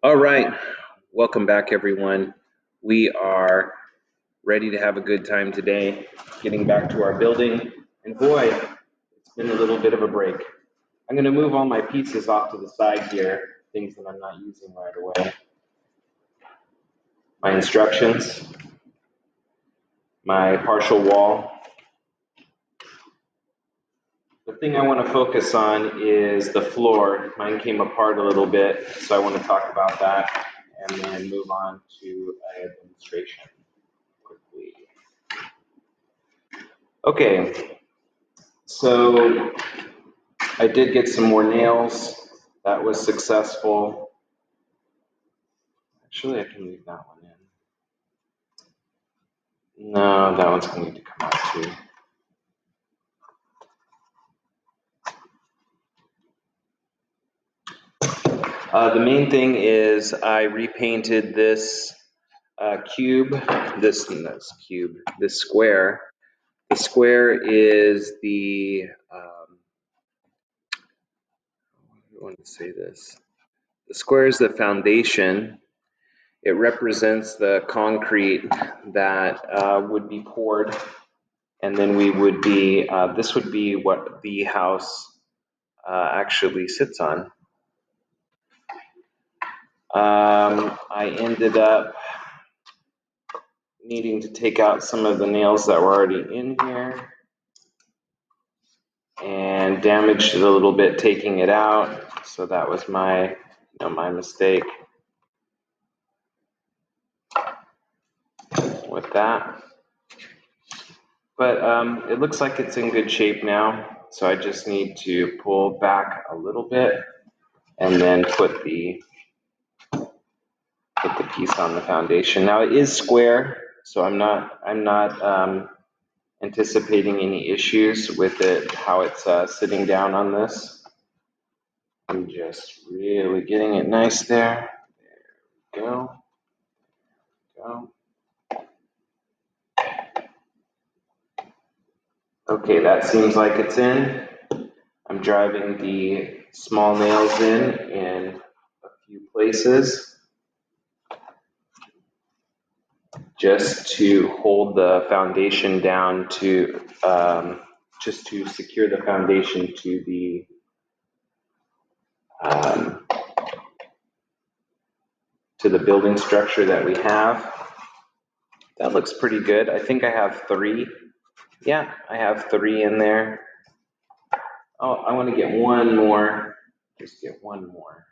All right, welcome back, everyone. We are ready to have a good time today, getting back to our building. And boy, it's been a little bit of a break. I'm going to move all my pieces off to the side here, things that I'm not using right away. My instructions, my partial wall. The thing I want to focus on is the floor. Mine came apart a little bit, so I want to talk about that and then move on to a demonstration quickly. Okay, so I did get some more nails. That was successful. Actually, I can leave that one in. No, that one's going to need to come out too. The main thing is I repainted this this square. The square is the, I want to say this. The square is the foundation. It represents the concrete that would be poured, and then we would be, this would be what the house actually sits on. I ended up needing to take out some of the nails that were already in here and damaged it a little bit taking it out. So that was my mistake with that. But it looks like it's in good shape now. So I just need to pull back a little bit and then put the piece on the foundation. Now it is square, so I'm not anticipating any issues with it, how it's sitting down on this. I'm just really getting it nice there. There we go. Okay, that seems like it's in. I'm driving the small nails in a few places just to hold the foundation down just to secure the foundation to the building structure that we have. That looks pretty good. I think I have 3. Yeah, I have 3 in there. Oh, I want to get one more. Just get one more.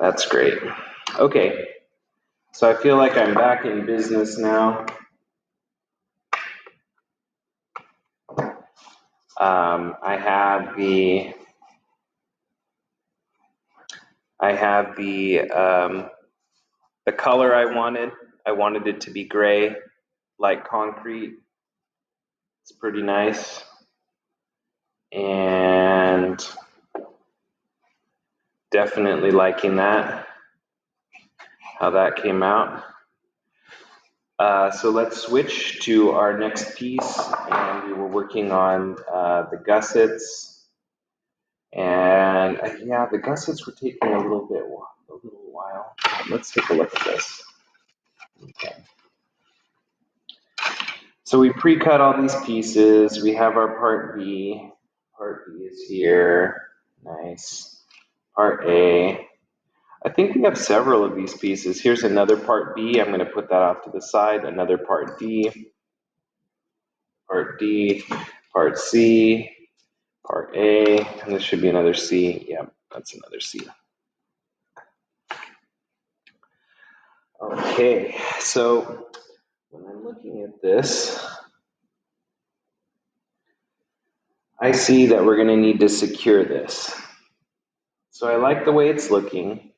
That's great. Okay, so I feel like I'm back in business now. I have the color I wanted. I wanted it to be gray, like concrete. It's pretty nice. And definitely liking that, how that came out. So let's switch to our next piece, and we were working on the gussets. And yeah, the gussets were taking a little while. Let's take a look at this. Okay. So we pre-cut all these pieces. We have our part B. Part B is here. Nice. Part A. I think we have several of these pieces. Here's another part B. I'm going to put that off to the side. Another part D. Part D. Part C. Part A. And this should be another C. Yep, that's another C. Okay, so when I'm looking at this, I see that we're going to need to secure this. So I like the way it's looking.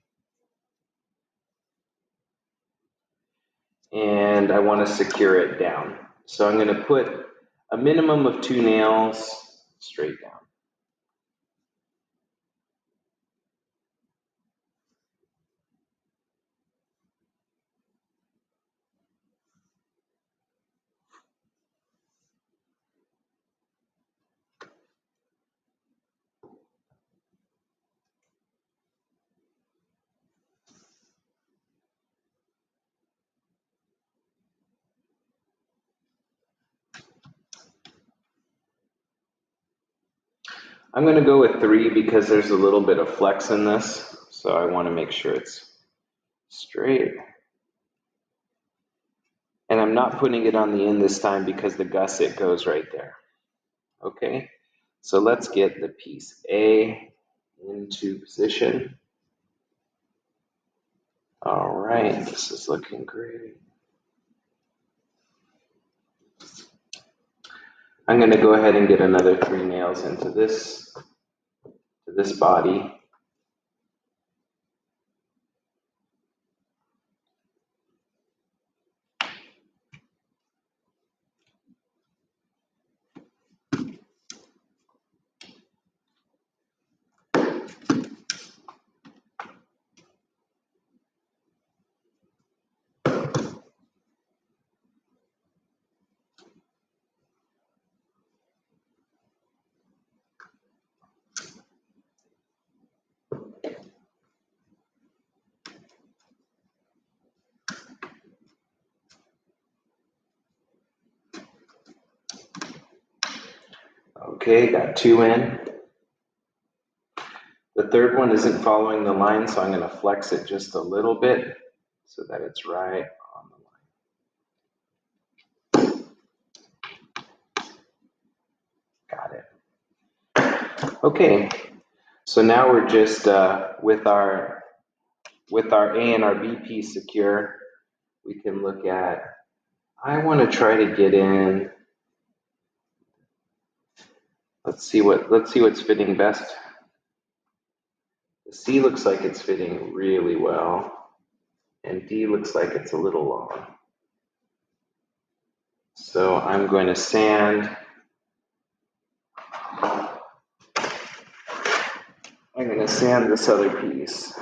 And I want to secure it down. So I'm going to put a minimum of 2 nails straight down. I'm going to go with 3 because there's a little bit of flex in this, so I want to make sure it's straight. And I'm not putting it on the end this time because the gusset goes right there. Okay, so let's get the piece A into position. All right, this is looking great. I'm going to go ahead and get another 3 nails into this body. Okay, got 2 in. The third one isn't following the line, so I'm going to flex it just a little bit so that it's right on the line. Got it. Okay, so now we're just with our A and our B piece secure, we can look at, I want to try to get in, let's see what's fitting best. The C looks like it's fitting really well, and D looks like it's a little long. So I'm going to sand. I'm going to sand this other piece.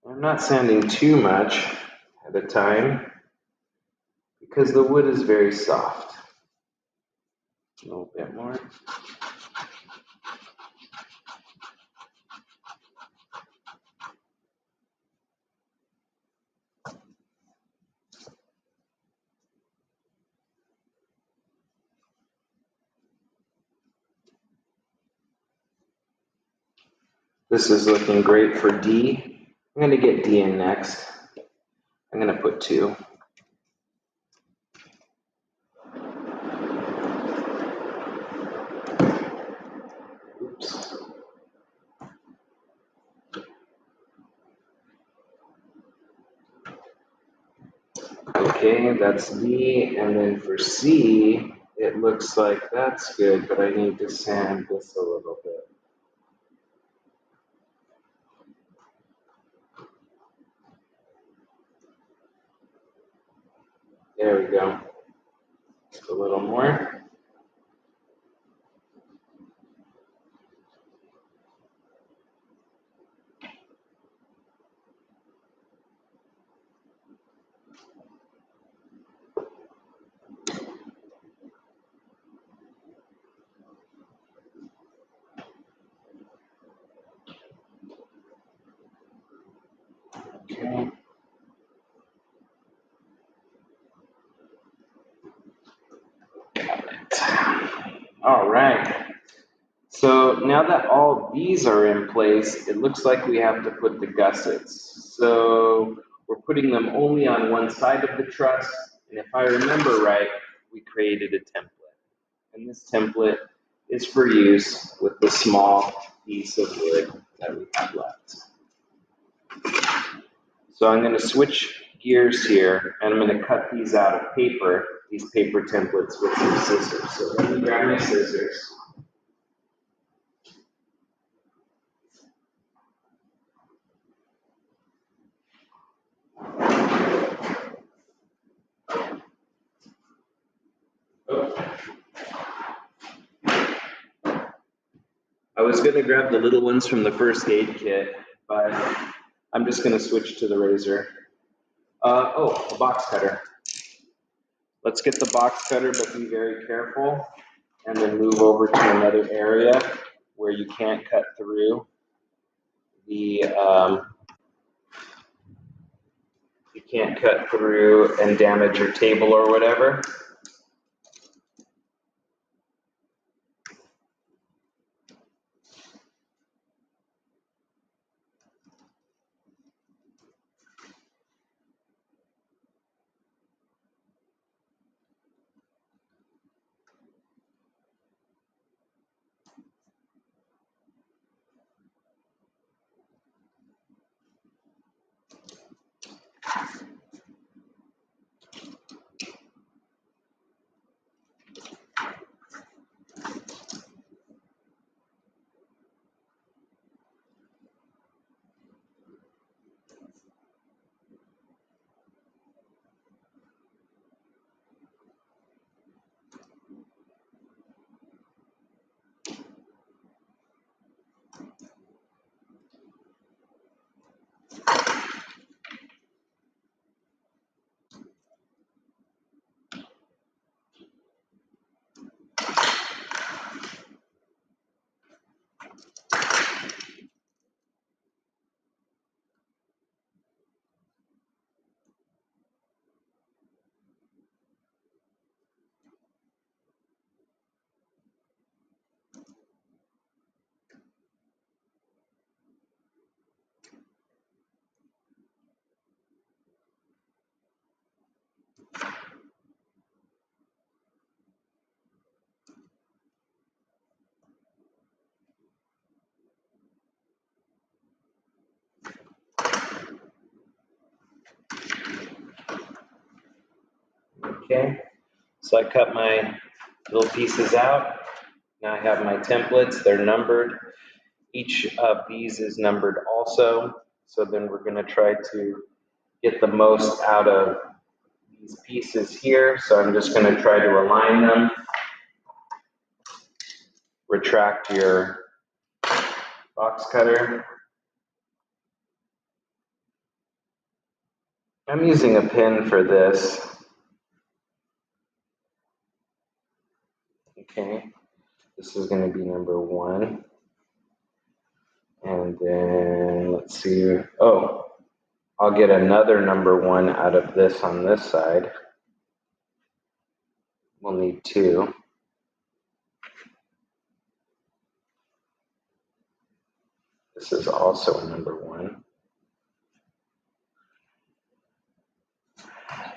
I'm not sanding too much at a time because the wood is very soft. A little bit more. This is looking great for D. I'm going to get D in next. I'm going to put 2. Oops. Okay, that's D, and then for C, it looks like that's good, but I need to sand this a little bit. There we go. Just a little more. Okay. All right. So now that all these are in place, it looks like we have to put the gussets. So we're putting them only on one side of the truss. And if I remember right, we created a template. And this template is for use with the small piece of wood that we have left. So I'm going to switch gears here, and I'm going to cut these out of paper, these paper templates with some scissors. So let me grab my scissors. I was going to grab the little ones from the first aid kit, but I'm just going to switch to the razor. A box cutter. Let's get the box cutter, but be very careful, and then move over to another area where you can't cut through the you can't cut through and damage your table or whatever. Okay, so I cut my little pieces out. Now I have my templates, they're numbered. Each of these is numbered also. So then we're going to try to get the most out of these pieces here. So I'm just going to try to align them. Retract your box cutter. I'm using a pin for this. Okay, this is going to be number 1. And then let's see. Oh, I'll get another number 1 out of this on this side. We'll need 2. This is also a number 1.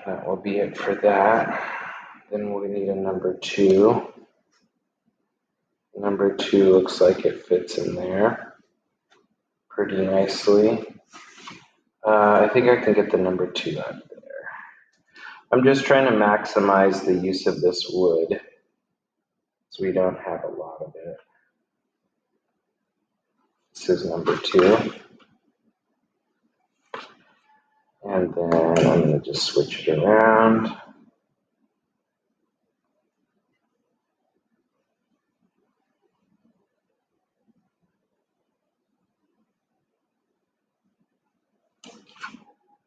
That will be it for that. Then we'll need a number 2. Number 2 looks like it fits in there pretty nicely. I think I can get the number 2 out of there. I'm just trying to maximize the use of this wood so we don't have a lot of it. This is number 2. And then I'm going to just switch it around.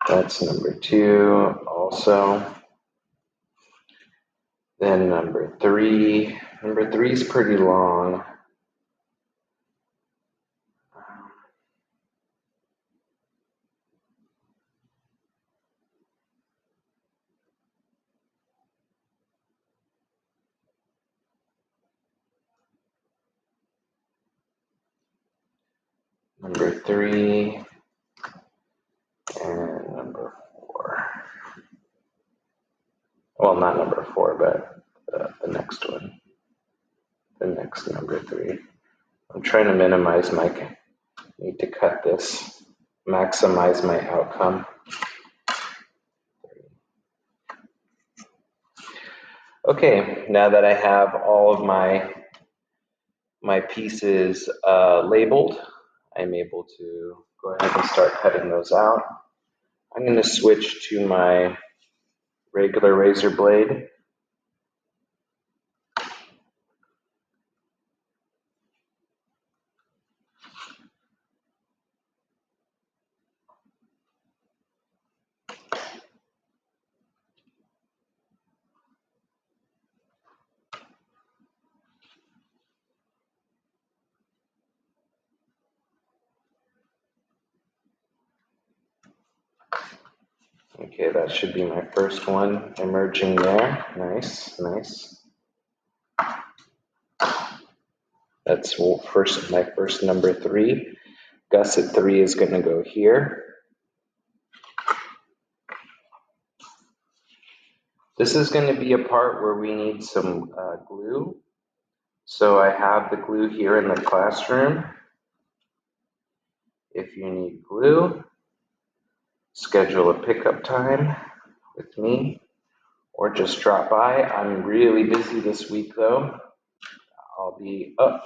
That's number 2 also. Then number 3. Number 3 is pretty long. Number 3 and number 4. Well, not number 4, but the next one. The next number 3. I'm trying to minimize my need to cut this, maximize my outcome. Okay, now that I have all of my pieces labeled, I'm able to go ahead and start cutting those out. I'm going to switch to my regular razor blade. Okay, that should be my first one emerging there. Nice, nice. That's my first number 3. Gusset 3 is going to go here. This is going to be a part where we need some glue. So I have the glue here in the classroom. If you need glue, schedule a pickup time with me or just drop by. I'm really busy this week though.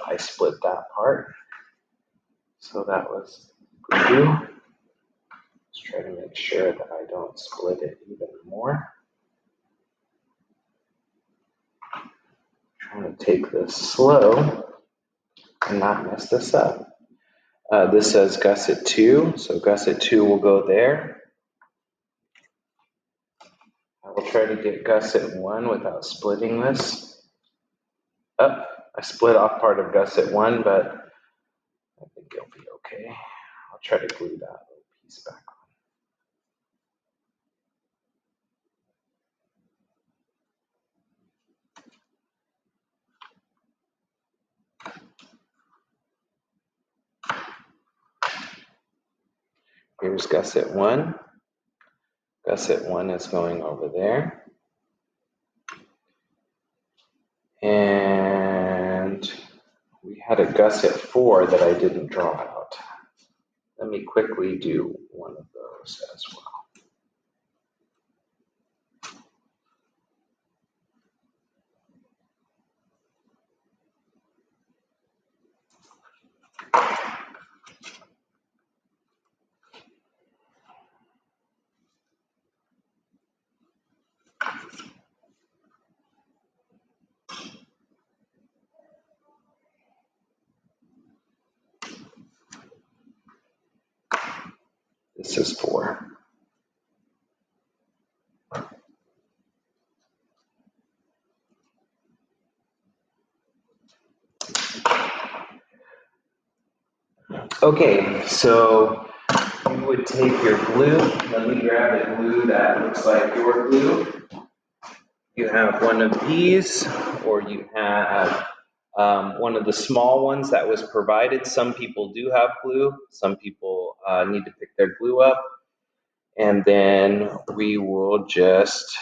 I split that part. So that was glue. Let's try to make sure that I don't split it even more. Trying to take this slow and not mess this up. This says gusset 2, so gusset 2 will go there. I will try to get gusset 1 without splitting this. I split off part of gusset 1, but I think it'll be okay. I'll try to glue that little piece back on. Here's gusset 1. Gusset 1 is going over there. And we had a gusset 4 that I didn't draw out. Let me quickly do one of those as well. This is 4. Okay, so you would take your glue. Let me grab a glue that looks like your glue. You have one of these, or you have one of the small ones that was provided. Some people do have glue. Some people need to pick their glue up. And then we will just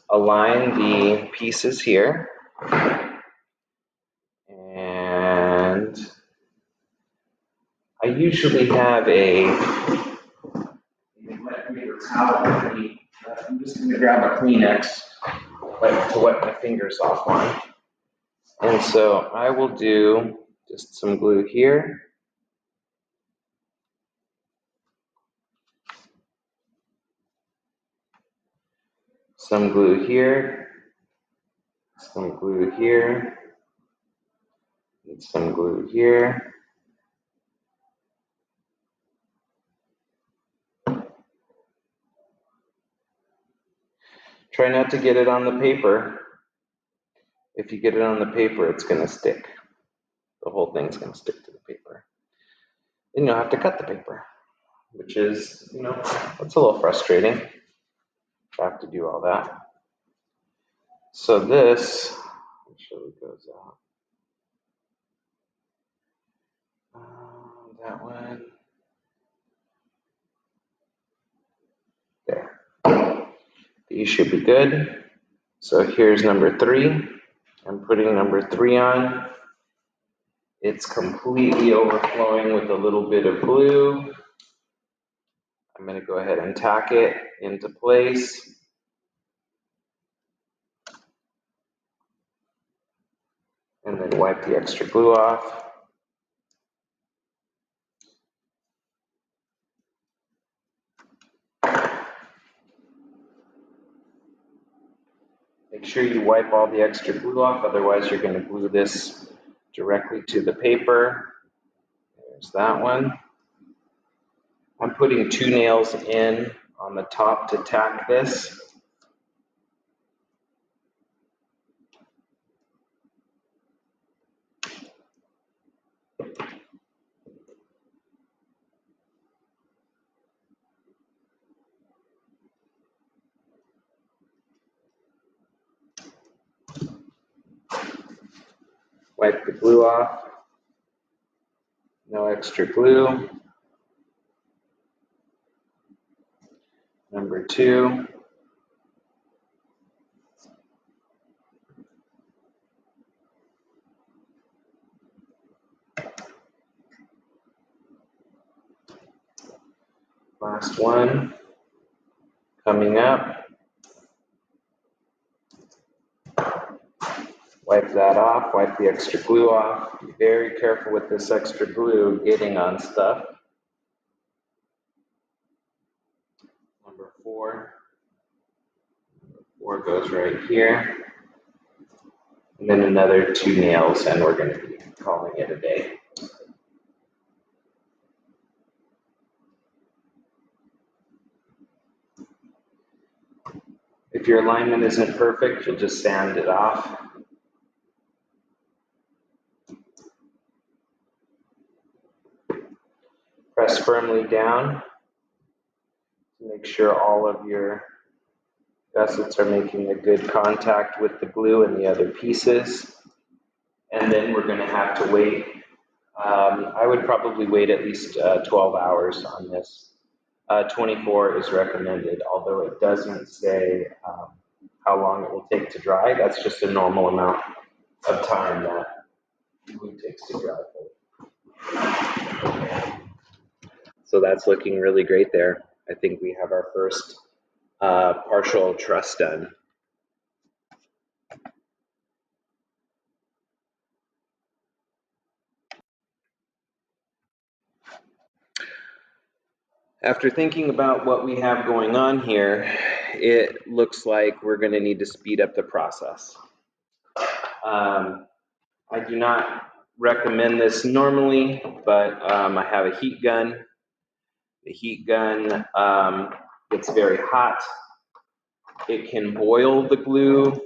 align the pieces here. And I usually have a wet paper towel. I'm just going to grab a Kleenex to wet my fingers off on. And so I will do just some glue here. Some glue here. Some glue here. And some glue here. Try not to get it on the paper. If you get it on the paper, it's going to stick. The whole thing's going to stick to the paper. Then you'll have to cut the paper, which is, it's a little frustrating. I have to do all that. So this actually goes out. That one. There. These should be good. So here's number 3. I'm putting number 3 on. It's completely overflowing with a little bit of glue. I'm going to go ahead and tack it into place. And then wipe the extra glue off. Make sure you wipe all the extra glue off, otherwise you're going to glue this directly to the paper. There's that one. I'm putting 2 nails in on the top to tack this. Wipe the glue off. No extra glue. Number 2. Last one coming up. Wipe that off, wipe the extra glue off. Be very careful with this extra glue getting on stuff. Number 4. Number 4 goes right here. And then another 2 nails, and we're going to be calling it a day. If your alignment isn't perfect, you'll just sand it off. Press firmly down to make sure all of your gussets are making a good contact with the glue and the other pieces. And then we're going to have to wait. I would probably wait at least 12 hours on this. 24 is recommended, although it doesn't say how long it will take to dry. That's just a normal amount of time that glue takes to dry. So that's looking really great there. I think we have our first partial truss done. After thinking about what we have going on here, it looks like we're going to need to speed up the process. I do not recommend this normally, but I have a heat gun. The heat gun gets very hot. It can boil the glue.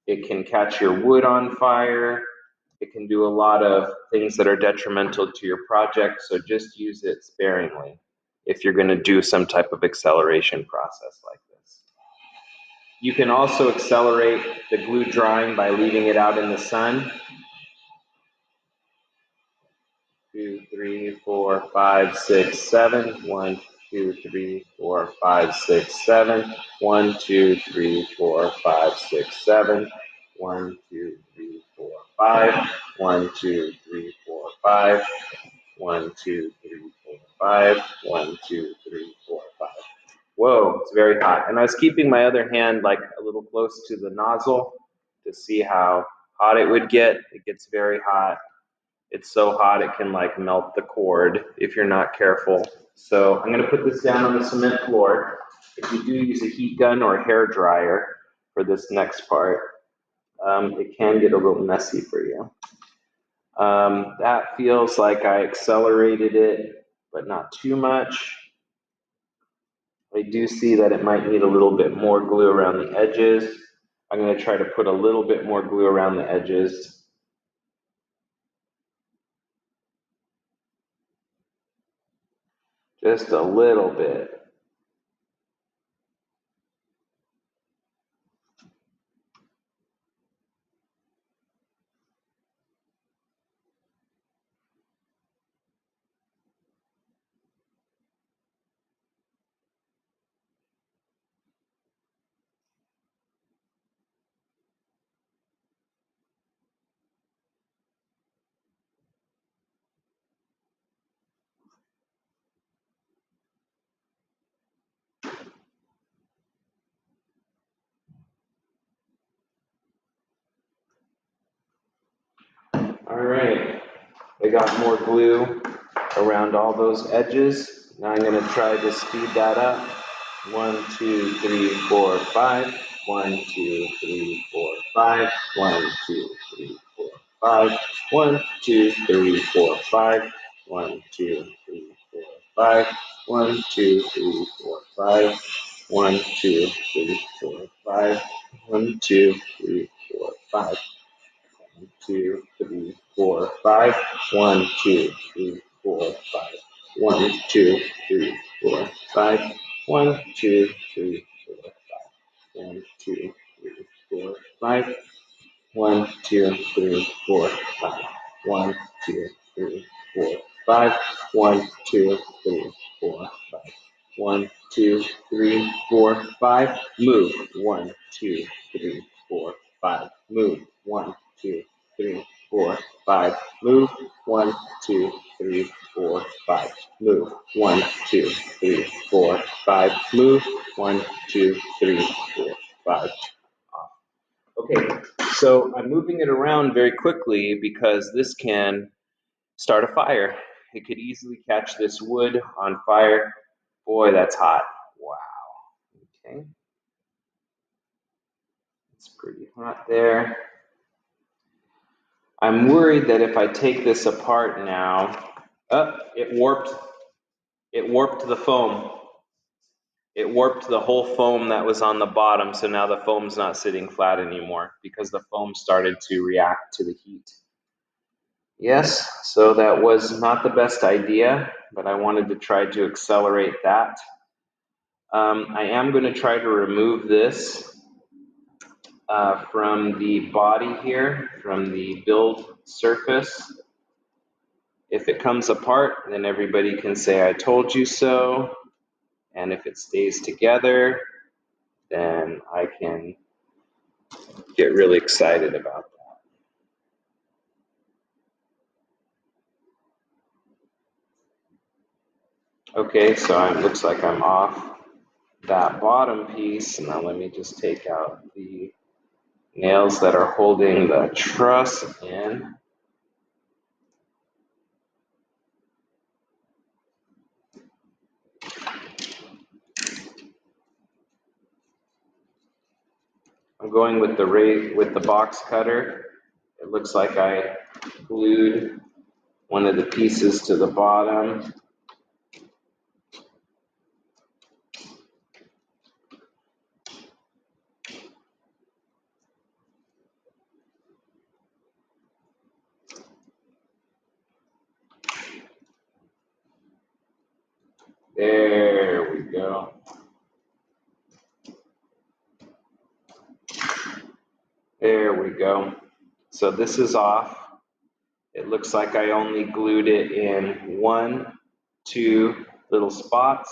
It can catch your wood on fire. It can do a lot of things that are detrimental to your project, so just use it sparingly if you're going to do some type of acceleration process like this. You can also accelerate the glue drying by leaving it out in the sun. 2, 3, 4, 5, 6, 7. 1, 2, 3, 4, 5, 6, 7. 1, 2, 3, 4, 5, 6, 7. 1, 2, 3, 4, 5. 1, 2, 3, 4, 5. 1, 2, 3, 4, 5. 1, 2, 3, 4, 5. Whoa, it's very hot. And I was keeping my other hand like a little close to the nozzle to see how hot it would get. It gets very hot. It's so hot it can like melt the cord if you're not careful. So I'm going to put this down on the cement floor. If you do use a heat gun or a hair dryer for this next part, it can get a little messy for you. That feels like I accelerated it, but not too much. I do see that it might need a little bit more glue around the edges. I'm going to try to put a little bit more glue around the edges. Just a little bit. All right, I got more glue around all those edges. Now I'm going to try to speed that up. 1, 2, 3, 4, 5. 1, 2, 3, 4, 5. 1, 2, 3, 4, 5. 1, 2, 3, 4, 5. 1, 2, 3, 4, 5. 1, 2, 3, 4, 5. 1, 2, 3, 4, 5. 1, 2, 3, 4, 5. 1, 2, 3, 4, 5. 1, 2, 3, 4, 5. 1, 2, 3, 4, 5. 1, 2, 3, 4, 5. 1, 2, 3, 4, 5. 1, 2, 3, 4, 5. 1, 2, 3, 4, 5. 1, 2, 3, 4, 5. 1, 2, 3, 4, 5. Move. 1, 2, 3, 4, 5. Move. 1, 2, 3, 4, 5. Move. 1, 2, 3, 4, 5. Move. 1, 2, 3, 4, 5. Move. 1, 2, 3, 4, 5. Okay, so I'm moving it around very quickly because this can start a fire. It could easily catch this wood on fire. Boy, that's hot. Wow. Okay, it's pretty hot there. I'm worried that if I take this apart now, it warped the foam. It warped the whole foam that was on the bottom, so now the foam's not sitting flat anymore because the foam started to react to the heat. Yes, so that was not the best idea, but I wanted to try to accelerate that. I am going to try to remove this from the body here, from the build surface. If it comes apart, then everybody can say I told you so. And if it stays together, then I can get really excited about that. Okay, so it looks like I'm off that bottom piece. Now let me just take out the nails that are holding the truss in. I'm going with the box cutter. It looks like I glued one of the pieces to the bottom. There we go. There we go. So this is off. It looks like I only glued it in 1, 2 little spots.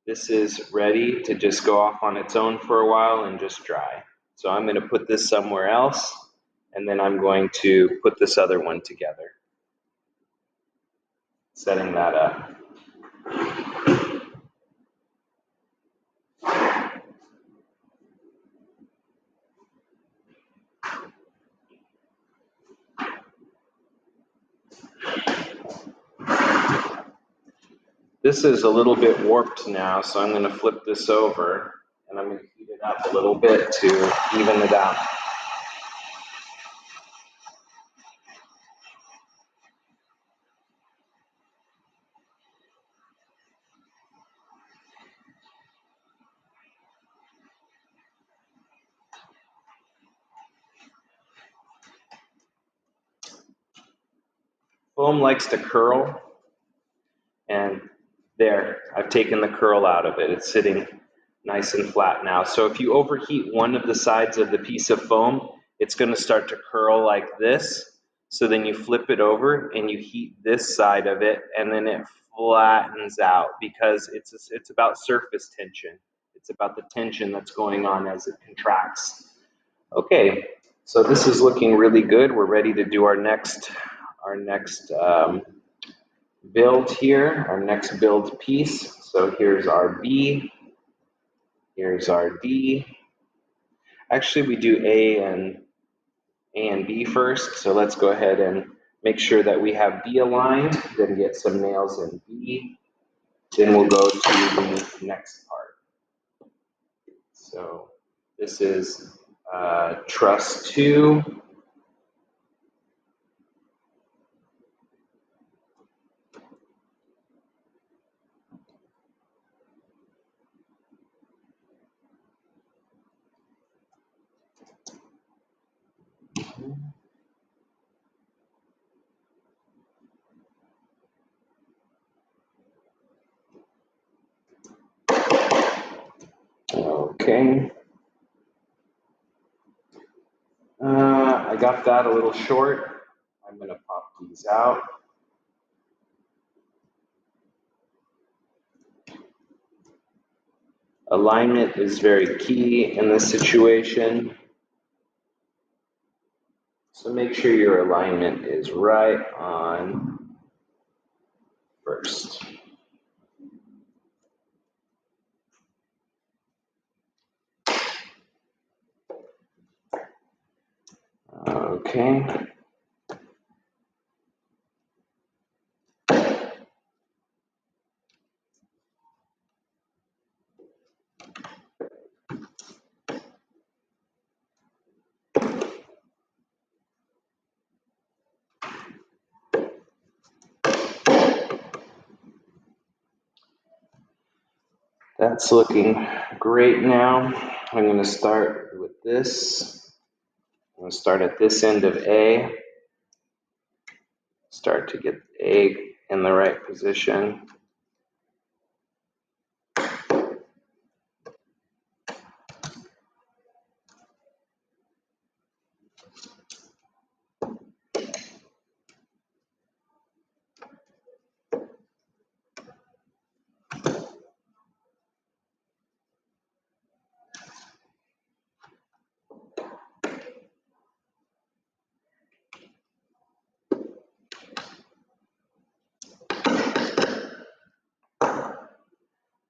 This is ready to just go off on its own for a while and just dry. So I'm going to put this somewhere else, and then I'm going to put this other one together. Setting that up. This is a little bit warped now, so I'm going to flip this over, and I'm going to heat it up a little bit to even it out. Foam likes to curl, and there, I've taken the curl out of it. It's sitting nice and flat now. So if you overheat one of the sides of the piece of foam, it's going to start to curl like this. So then you flip it over and you heat this side of it, and then it flattens out because it's about surface tension. It's about the tension that's going on as it contracts. Okay, so this is looking really good. We're ready to do our next build here, our next build piece. So here's our B, here's our D. Actually, we do A and B first. So let's go ahead and make sure that we have B aligned, then get some nails in B. Then we'll go to the next part. So this is truss 2. Okay. I got that a little short. I'm going to pop these out. Alignment is very key in this situation. So make sure your alignment is right on first. Okay. That's looking great now. I'm going to start with this. I'm going to start at this end of A. Start to get A in the right position.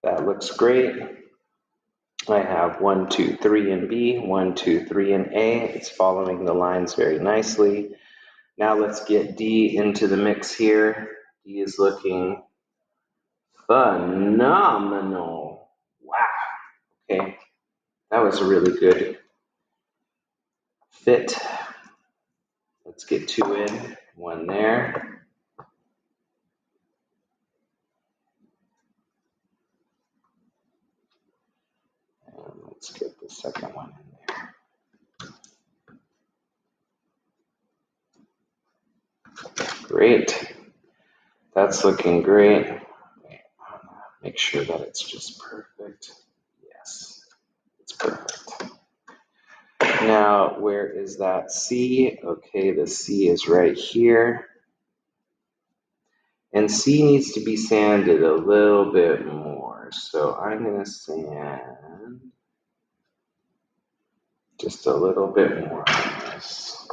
That looks great. I have 1, 2, 3 in B, 1, 2, 3 in A. It's following the lines very nicely. Now let's get D into the mix here. D is looking phenomenal. Wow. Okay, that was a really good fit. Let's get 2 in, 1 there. And let's get the second one in there. Great. That's looking great. Make sure that it's just perfect. Yes, it's perfect. Now, where is that C? Okay, the C is right here. And C needs to be sanded a little bit more. So I'm going to sand just a little bit more on this.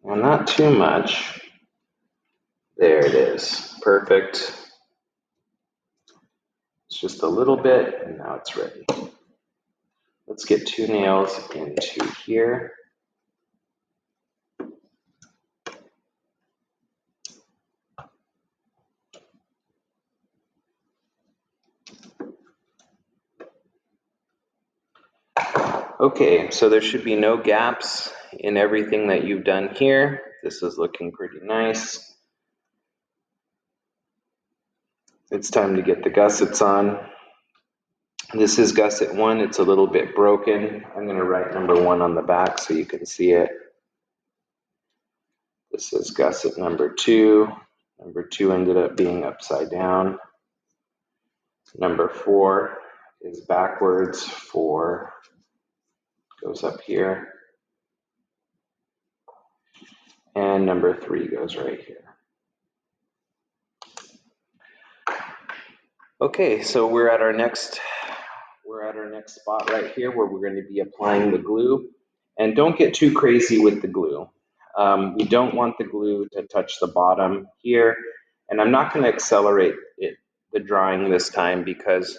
And not too much. There it is. Perfect. It's just a little bit, and now it's ready. Let's get 2 nails into here. Okay, so there should be no gaps in everything that you've done here. This is looking pretty nice. It's time to get the gussets on. This is gusset 1. It's a little bit broken. I'm going to write number 1 on the back so you can see it. This is gusset number 2. Number 2 ended up being upside down. Number 4 is backwards. 4 goes up here. And number 3 goes right here. Okay, so we're at our next spot right here where we're going to be applying the glue. And don't get too crazy with the glue. We don't want the glue to touch the bottom here. And I'm not going to accelerate the drawing this time because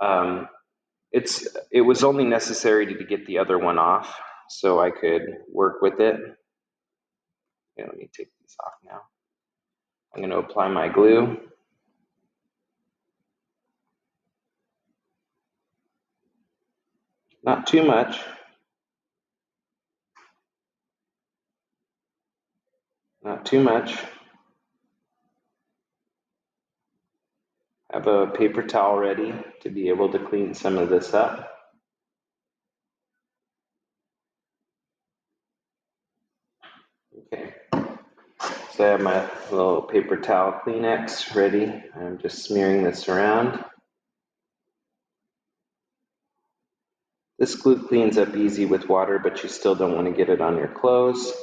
it was only necessary to get the other one off so I could work with it. Okay, let me take these off now. I'm going to apply my glue. Not too much. Not too much. Have a paper towel ready to be able to clean some of this up. Okay. So I have my little paper towel Kleenex ready. I'm just smearing this around. This glue cleans up easy with water, but you still don't want to get it on your clothes.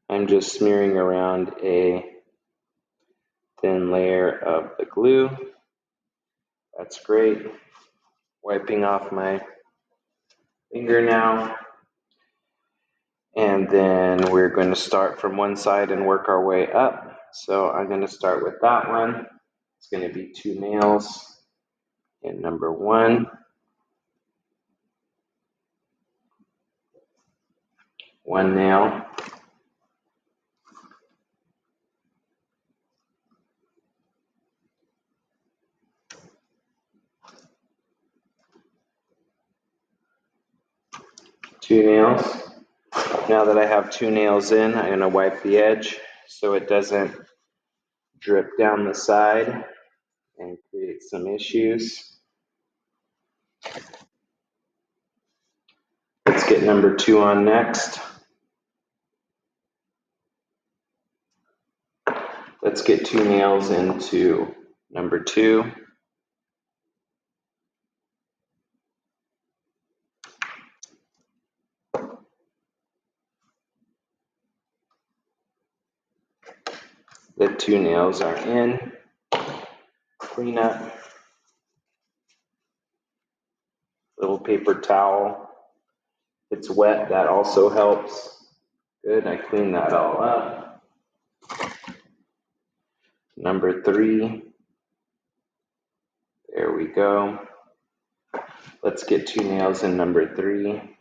I'm just smearing around a thin layer of the glue. That's great. Wiping off my finger now. And then we're going to start from one side and work our way up. So I'm going to start with that one. It's going to be 2 nails in number 1. 1 nail. Two nails. Now that I have 2 nails in, I'm going to wipe the edge so it doesn't drip down the side and create some issues. Let's get number 2 on next. Let's get 2 nails into number 2. The 2 nails are in. Clean up. Little paper towel. If it's wet, that also helps. Good, I cleaned that all up. Number 3. There we go. Let's get 2 nails in number 3.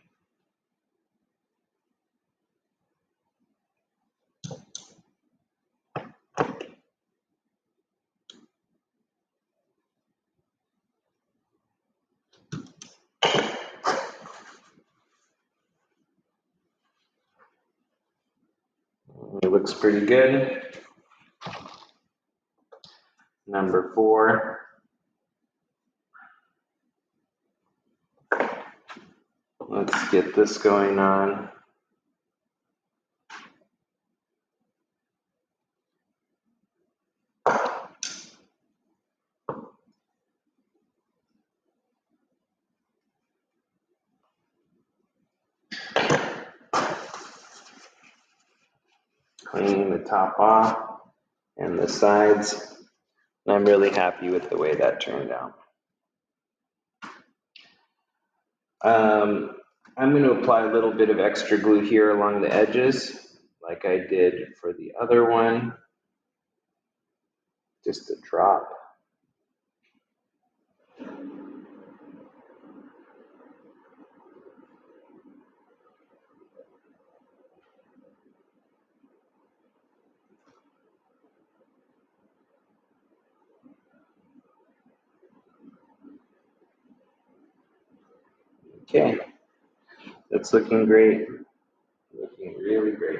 It looks pretty good. Number 4. Let's get this going on. Cleaning the top off and the sides. And I'm really happy with the way that turned out. I'm going to apply a little bit of extra glue here along the edges, like I did for the other one. Just a drop. Okay, that's looking great. Looking really great.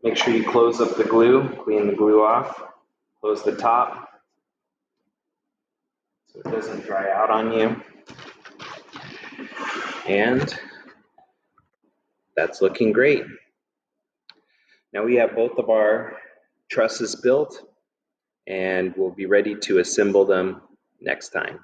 Make sure you close up the glue, clean the glue off, close the top so it doesn't dry out on you. And that's looking great. Now we have both of our trusses built and we'll be ready to assemble them next time.